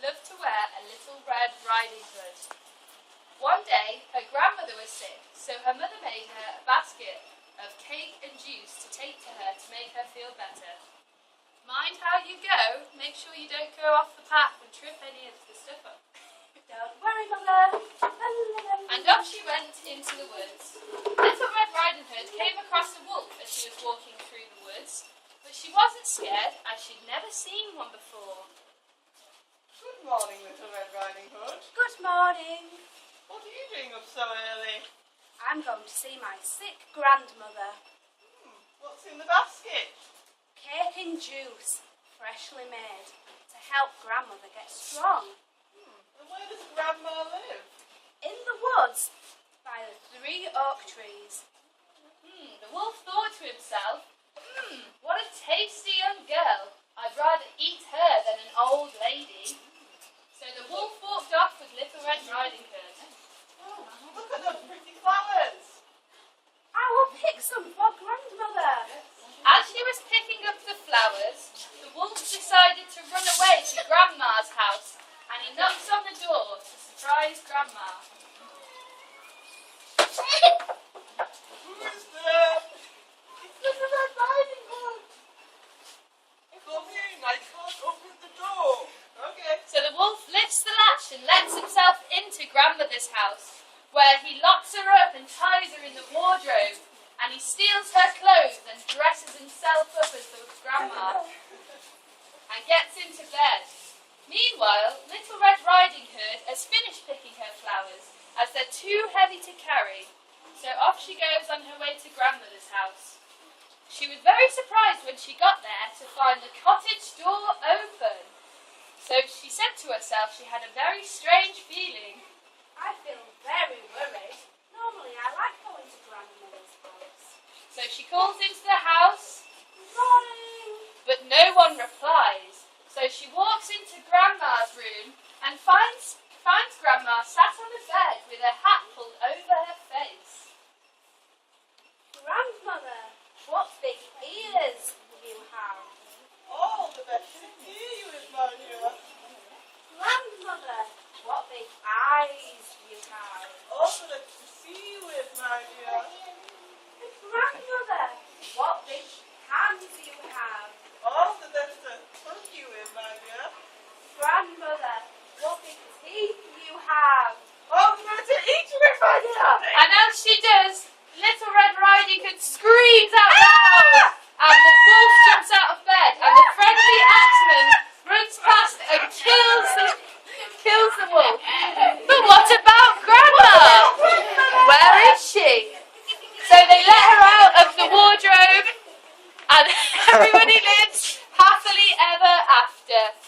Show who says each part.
Speaker 1: loved to wear a little red riding hood. One day, her grandmother was sick, so her mother made her a basket of cake and juice to take to her to make her feel better. Mind how you go, make sure you don't go off the path and trip any of the stuff up.
Speaker 2: Don't worry, Mother.
Speaker 1: And off she went into the woods. Little Red Riding Hood came across a wolf as she was walking through the woods, but she wasn't scared as she'd never seen one before.
Speaker 3: Good morning, Little Red Riding Hood.
Speaker 2: Good morning.
Speaker 3: What are you doing up so early?
Speaker 2: I'm going to see my sick grandmother.
Speaker 3: What's in the basket?
Speaker 2: Cake and juice, freshly made, to help grandmother get strong.
Speaker 3: And where does Grandma live?
Speaker 2: In the woods, by the 3 oak trees.
Speaker 1: The wolf thought to himself, what a tasty young girl. I'd rather eat her than an old lady. So the wolf walked off with Little Red Riding Hood.
Speaker 3: Oh, look at those pretty flowers.
Speaker 2: I will pick some for grandmother.
Speaker 1: As she was picking up the flowers, the wolf decided to run away to Grandma's house, and he knocks on the door to surprise Grandma.
Speaker 3: Who is there? It's Little Red Riding Hood. Come in, I can't open the door. Okay.
Speaker 1: So the wolf lifts the latch and lets himself into Grandmother's house, where he locks her up and ties her in the wardrobe, and he steals her clothes and dresses himself up as the grandma, and gets into bed. Meanwhile, Little Red Riding Hood has finished picking her flowers, as they're too heavy to carry, so off she goes on her way to Grandmother's house. She was very surprised when she got there to find the cottage door open. So she said to herself she had a very strange feeling.
Speaker 2: I feel very worried. Normally I like going to grandmother's house.
Speaker 1: So she calls into the house,
Speaker 2: Morning.
Speaker 1: but no one replies. So she walks into Grandma's room and finds Grandma sat on the bed with her hat pulled over her face.
Speaker 2: Grandmother, what big ears you have.
Speaker 3: All the best to hear you with, my dear.
Speaker 2: Grandmother, what big eyes you have.
Speaker 3: All the best to see you with, my dear.
Speaker 2: Grandmother, what big hands you have.
Speaker 3: All the best to hug you with, my dear.
Speaker 2: Grandmother, what big teeth you have.
Speaker 3: All the best to eat you with, my dear.
Speaker 1: And as she does, Little Red Riding Hood screams out loud, and the wolf jumps out of bed, and the friendly axeman runs past and kills the wolf. But what about Grandma? Where is she? So they let her out of the wardrobe, and everybody lives happily ever after.